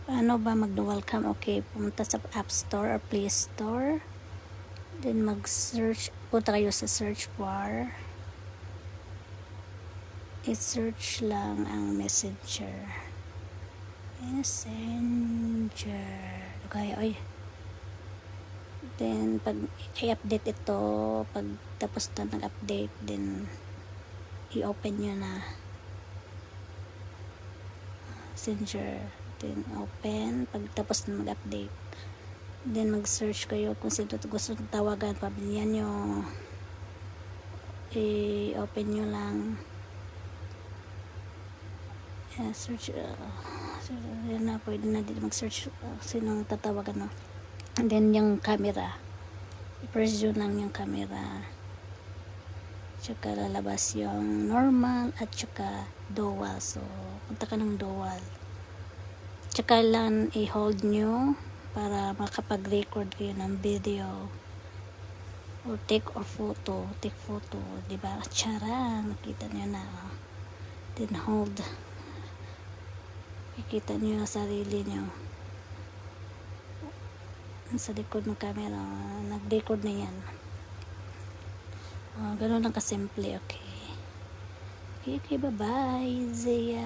Paano ba mag-dual cam? Okay, pumunta sa App Store or Play Store. Then mag-search, punta kayo sa search bar. I-search lang ang Messenger. Okay, oy. Then, pag i-update ito, pag tapos na nag-update, then i-open nyo na Messenger. Then, open. Pag tapos na mag-update, then mag-search kayo kung sino gusto tawagan. Pabilihan nyo. I-open nyo lang. Search. Yan na, pwede na dito mag-search sinong tatawagan mo. And then, yung camera. I-press yun lang yung camera. Tsaka lalabas yung normal at tsaka dual. So, punta ka ng dual. Tsaka lang i-hold nyo para makapag-record kayo ng video. Or take photo. Diba? Tsara, nakita nyo na. Then hold. Kikita nyo yung sarili nyo. Sa likod ng camera, nag-record na yan. Ganun lang kasimple, okay. Okay, bye-bye, Zia.